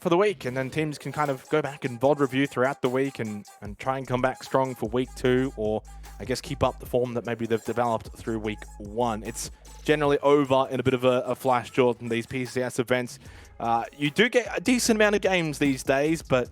for the week, and then teams can kind of go back and VOD review throughout the week and try and come back strong for week 2, or I guess keep up the form that maybe they've developed through week 1. It's generally over in a bit of a flash, Jordan, these PCS events. You do get a decent amount of games these days, but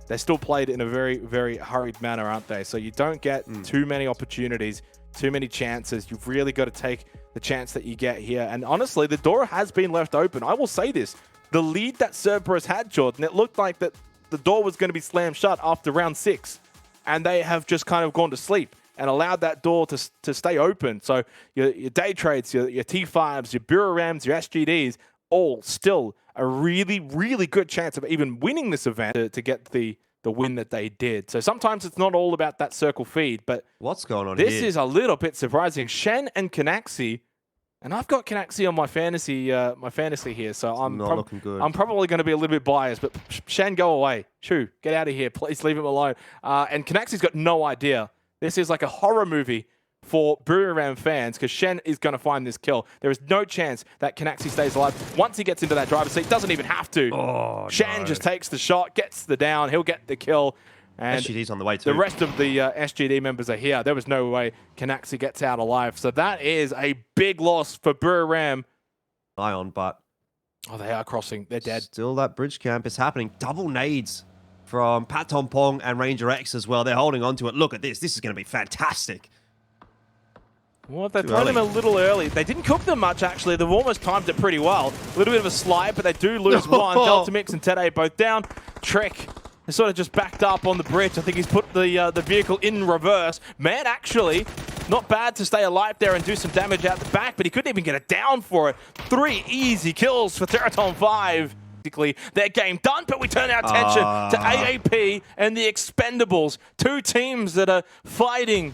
they're still played in a very, very hurried manner, aren't they? So you don't get too many opportunities, too many chances. You've really got to take the chance that you get here. And honestly, the door has been left open. I will say this. The lead that Cerberus had, Jordan, it looked like that the door was going to be slammed shut after round 6. And they have just kind of gone to sleep and allowed that door to stay open. So your day trades, your T5s, your Bureau Rams, your SGDs, all still a really, really good chance of even winning this event to get the win that they did. So sometimes it's not all about that circle feed, but what's going on here? This is a little bit surprising. Shen and Canaxi, and I've got Canaxi on my fantasy here, so I'm not looking good. I'm probably going to be a little bit biased, but Shen, go away. Shoo, get out of here. Please leave him alone. And Canaxi's got no idea. This is like a horror movie for Buriram fans, because Shen is going to find this kill. There is no chance that Canaxi stays alive. Once he gets into that driver's seat, doesn't even have to. Oh, Shen just takes the shot, gets the down, he'll get the kill. And SGD's on the way too. The rest of the SGD members are here. There was no way Canaxi gets out alive. So that is a big loss for Buriram. Ion, but... Oh, they are crossing. They're dead. Still that bridge camp is happening. Double nades from Patton Pong and Ranger X as well. They're holding on to it. Look at this. This is going to be fantastic. Well, they've thrown them a little early. They didn't cook them much, actually. They've almost timed it pretty well. A little bit of a slide, but they do lose one. Delta Mix and Tede both down. Trek is sort of just backed up on the bridge. I think he's put the vehicle in reverse. Man, actually, not bad to stay alive there and do some damage out the back, but he couldn't even get it down for it. 3 easy kills for Teraton 5. Their game done, but we turn our attention to AAP and the Expendables. 2 teams that are fighting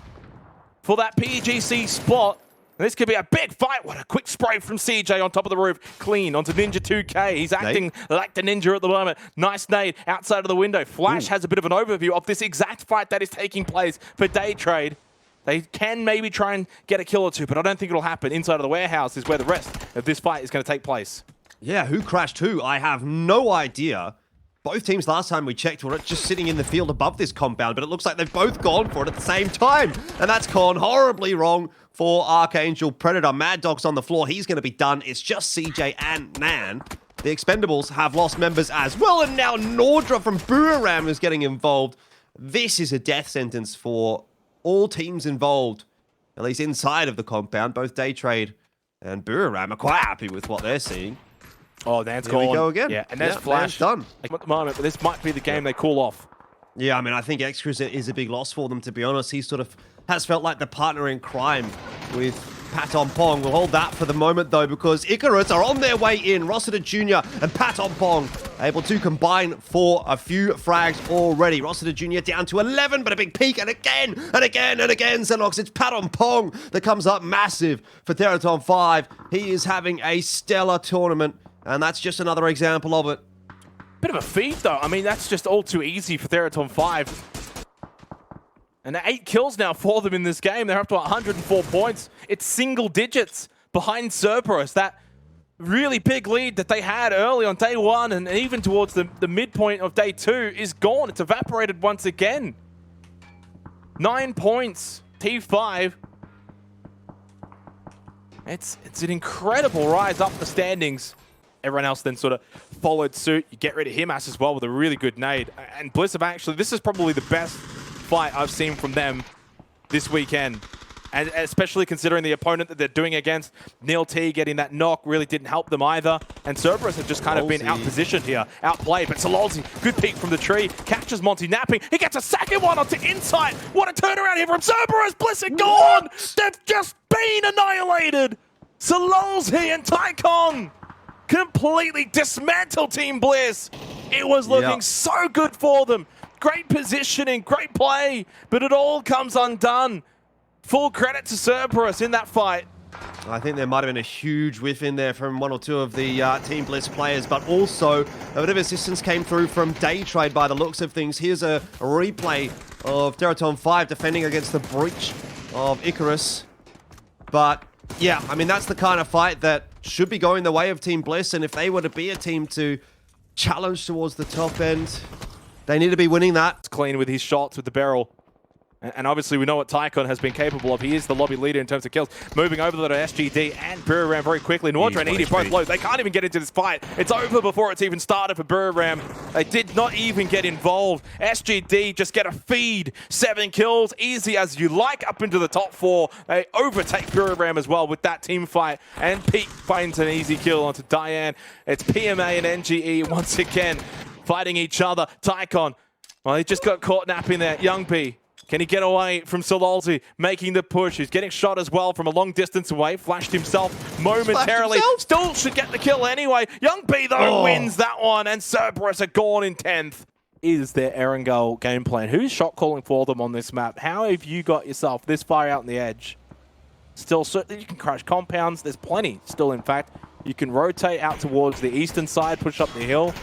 for that PGC spot. And this could be a big fight. What a quick spray from CJ on top of the roof. Clean onto Ninja 2K. He's acting like the ninja at the moment. Nice nade outside of the window. Flash has a bit of an overview of this exact fight that is taking place for Day Trade. They can maybe try and get a kill or 2, but I don't think it'll happen. Inside of the warehouse is where the rest of this fight is going to take place. Yeah, who crashed who? I have no idea. Both teams last time we checked were just sitting in the field above this compound, but it looks like they've both gone for it at the same time. And that's gone horribly wrong for Archangel Predator. Mad Dog's on the floor. He's going to be done. It's just CJ and Nan. The Expendables have lost members as well, and now Nordra from Buriram is getting involved. This is a death sentence for all teams involved, at least inside of the compound. Both Day Trade and Buriram are quite happy with what they're seeing. Oh, Nan's gone. Here we go again. Yeah, and there's Flash. Done. At the moment, but this might be the game they call off. Yeah, I mean, I think X-Cruise is a big loss for them, to be honest. He sort of has felt like the partner in crime with Patton Pong. We'll hold that for the moment, though, because Icarus are on their way in. Rossiter Jr. and Patton Pong able to combine for a few frags already. Rossiter Jr. down to 11, but a big peak, and again, and again, and again, Xenox. It's Patton Pong that comes up massive for Teraton 5. He is having a stellar tournament, and that's just another example of it. Bit of a feed, though. I mean, that's just all too easy for Teraton 5. And 8 kills now for them in this game. They're up to 104 points. It's single digits behind Cerberus. That really big lead that they had early on day 1 and even towards the midpoint of day 2 is gone. It's evaporated once again. 9 points, T5. It's an incredible rise up the standings. Everyone else then sort of followed suit. You get rid of Himas as well with a really good nade. And Bliss have actually, this is probably the best fight I've seen from them this weekend. And especially considering the opponent that they're doing against. Neil T getting that knock really didn't help them either. And Cerberus have just kind of been out-positioned here, outplayed. But Sololzi, good peek from the tree, catches Monty napping. He gets a second one onto Insight. What a turnaround here from Cerberus. Bliss are gone. They've just been annihilated. Sololzi and Tycon completely dismantled Team Bliss. It was looking so good for them. Great positioning, great play, but it all comes undone. Full credit to Cerberus in that fight. I think there might have been a huge whiff in there from 1 or 2 of the Team Bliss players, but also a bit of assistance came through from Day Trade by the looks of things. Here's a replay of Teraton 5 defending against the breach of Icarus. But yeah, I mean, that's the kind of fight that should be going the way of Team Bliss, and if they were to be a team to challenge towards the top end. They need to be winning that. It's clean with his shots with the barrel. And obviously we know what Tycon has been capable of. He is the lobby leader in terms of kills. Moving over to SGD and Buriram very quickly. Nordra and Edie both low. They can't even get into this fight. It's over before it's even started for Buriram. They did not even get involved. SGD just get a feed. 7 kills, easy as you like, up into the top 4. They overtake Buriram as well with that team fight. And Pete finds an easy kill onto Diane. It's PMA and NGE once again fighting each other. Tycon, well, he just got caught napping there. Young P. Can he get away from Solalzi making the push? He's getting shot as well from a long distance away. Flashed himself momentarily. Still should get the kill anyway. Young B, though, wins that one. And Cerberus are gone in 10th. Is their Erangel game plan? Who's shot calling for them on this map? How have you got yourself this far out on the edge? Still, certainly you can crush compounds. There's plenty still, in fact. You can rotate out towards the eastern side, push up the hill,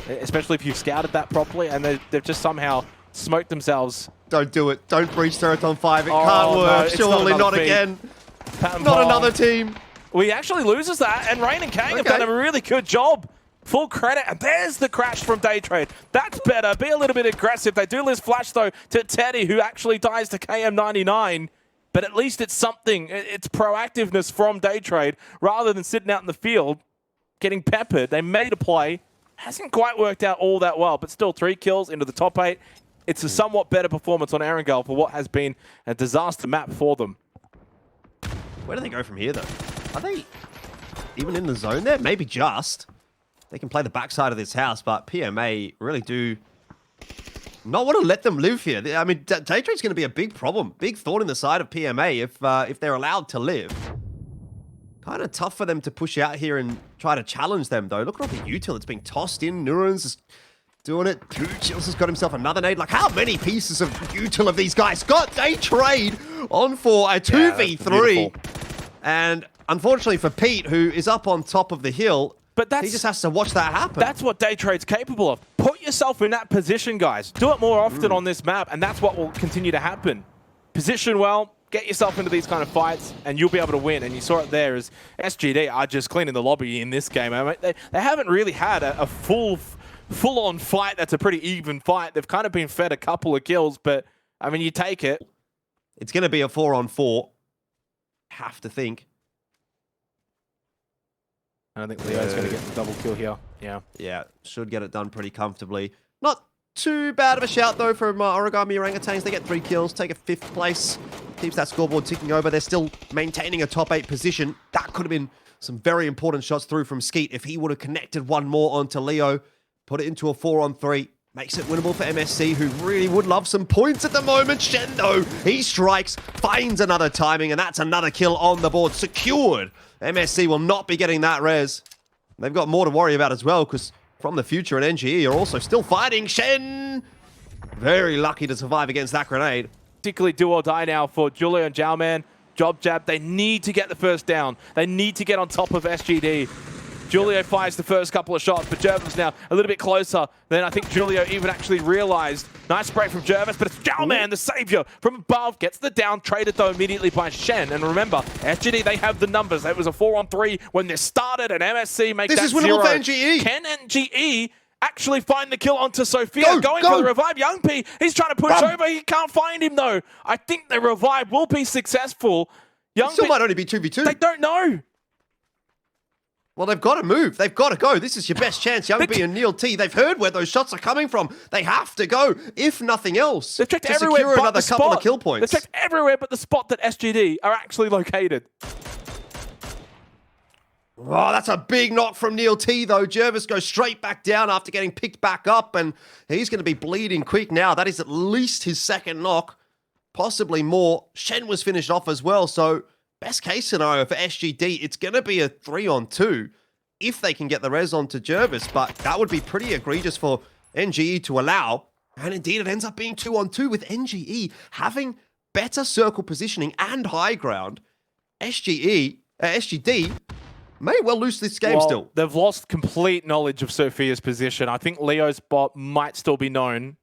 especially if you've scouted that properly. And they've just somehow smoked themselves. Don't do it. Don't breach turret on 5. It can't work. No, surely not again. Not another team. Well, he actually loses that, and Rain and Kang have done a really good job. Full credit, and there's the crash from Daytrade. That's better. Be a little bit aggressive. They do lose Flash, though, to Teddy, who actually dies to KM99. But at least it's something. It's proactiveness from Daytrade, rather than sitting out in the field, getting peppered. They made a play. Hasn't quite worked out all that well, but still 3 kills into the top 8. It's a somewhat better performance on Erangel for what has been a disaster map for them. Where do they go from here, though? Are they even in the zone there? Maybe just. They can play the backside of this house, but PMA really do not want to let them live here. I mean, Daytrade's going to be a big problem, big thorn in the side of PMA if they're allowed to live. Kind of tough for them to push out here and try to challenge them, though. Look at all the util that's being tossed in. Neurons is doing it. Chills has got himself another nade. Like, how many pieces of util have these guys got? Daytrade on for a 2v3. And unfortunately for Pete, who is up on top of the hill, he just has to watch that happen. That's what Daytrade's capable of. Put yourself in that position, guys. Do it more often on this map, and that's what will continue to happen. Position well, get yourself into these kind of fights, and you'll be able to win. And you saw it there as SGD are just cleaning the lobby in this game. I mean, they haven't really had a full-on fight that's a pretty even fight. They've kind of been fed a couple of kills, but, I mean, you take it. It's going to be a 4-on-4. Have to think. I don't think Leo's going to get the double kill here. Yeah, should get it done pretty comfortably. Not too bad of a shout, though, from Origami Orangutans. They get 3 kills, take a 5th place. Keeps that scoreboard ticking over. They're still maintaining a top 8 position. That could have been some very important shots through from Skeet if he would have connected one more onto Leo. Put it into a 4-on-3. Makes it winnable for MSC, who really would love some points at the moment. Shendo, he strikes, finds another timing, and that's another kill on the board. Secured. MSC will not be getting that res. They've got more to worry about as well, because from the future and NGE are also still fighting. Shen, very lucky to survive against that grenade. Particularly do or die now for Julio and Jowman. Job jab. They need to get the first down. They need to get on top of SGD. Julio fires the first couple of shots, but Jervis now a little bit closer than I think Julio even actually realized. Nice break from Jervis, but it's Jowman, the savior, from above. Gets the down, traded though immediately by Shen. And remember, SGD, they have the numbers. It was a 4-on-3 when this started, and MSC make that 0. This is winnable for NGE. Can NGE actually find the kill onto Sophia? Going for the revive. Young P, he's trying to push over. He can't find him though. I think the revive will be successful. Young P still might only be 2v2. They don't know. Well, they've got to move. They've got to go. This is your best chance, Young B and Neil T. They've heard where those shots are coming from. They have to go, if nothing else, they've checked to everywhere secure but another the couple spot. of kill points. They've checked everywhere but the spot that SGD are actually located. Oh, that's a big knock from Neil T, though. Jervis goes straight back down after getting picked back up, and he's going to be bleeding quick now. That is at least his 2nd knock, possibly more. Shen was finished off as well, so best case scenario for SGD, it's going to be a 3-on-2 if they can get the res onto Jervis, but that would be pretty egregious for NGE to allow. And indeed, it ends up being 2-on-2 with NGE having better circle positioning and high ground. SGD may well lose this game still. They've lost complete knowledge of Sophia's position. I think Leo's spot might still be known.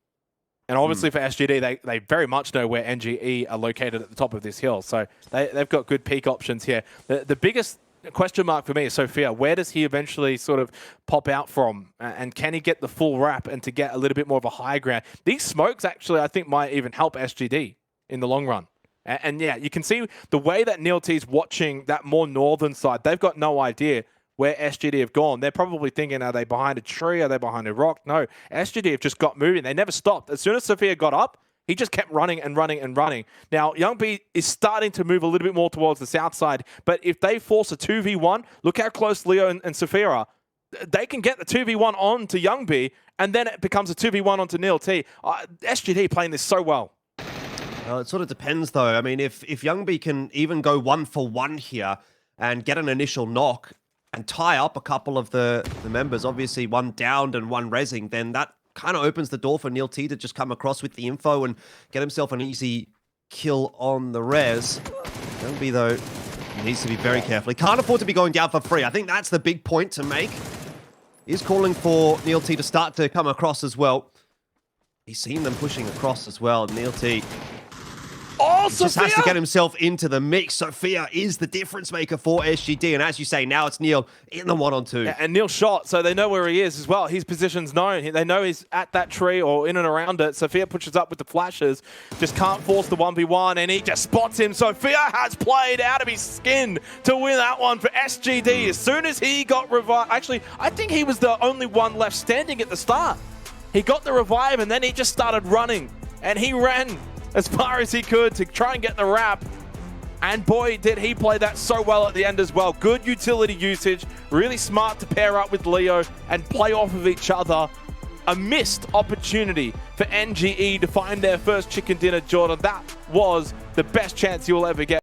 And obviously for SGD, they very much know where NGE are located at the top of this hill. So they've got good peak options here. The biggest question mark for me is Sophia. Where does he eventually sort of pop out from? And can he get the full wrap and to get a little bit more of a high ground? These smokes actually, I think, might even help SGD in the long run. And yeah, you can see the way that NeilT's watching that more northern side. They've got no idea where SGD have gone. They're probably thinking, are they behind a tree? Are they behind a rock? No, SGD have just got moving. They never stopped. As soon as Sophia got up, he just kept running and running and running. Now, Young B is starting to move a little bit more towards the south side, but if they force a 2v1, look how close Leo and Sophia are. They can get the 2v1 on to Young B, and then it becomes a 2v1 onto NeilT. SGD playing this so well. Well, it sort of depends, though. I mean, if Young B can even go 1-for-1 here and get an initial knock and tie up a couple of the members, obviously one downed and one rezzing, then that kind of opens the door for NeilT to just come across with the info and get himself an easy kill on the res. Young B, though, needs to be very careful. He can't afford to be going down for free. I think that's the big point to make. He's calling for NeilT to start to come across as well. He's seen them pushing across as well. NeilT just has to get himself into the mix. Sophia is the difference maker for SGD. And as you say, now it's Neil in the 1-on-2. Yeah, and Neil shot, so they know where he is as well. His position's known. They know he's at that tree or in and around it. Sophia pushes up with the flashes. Just can't force the 1v1, and he just spots him. Sophia has played out of his skin to win that one for SGD. As soon as he got revived, actually, I think he was the only one left standing at the start. He got the revive, and then he just started running. And he ran as far as he could to try and get the wrap. And boy, did he play that so well at the end as well. Good utility usage, really smart to pair up with Leo and play off of each other. A missed opportunity for NGE to find their first chicken dinner, Jordan. That was the best chance you'll ever get.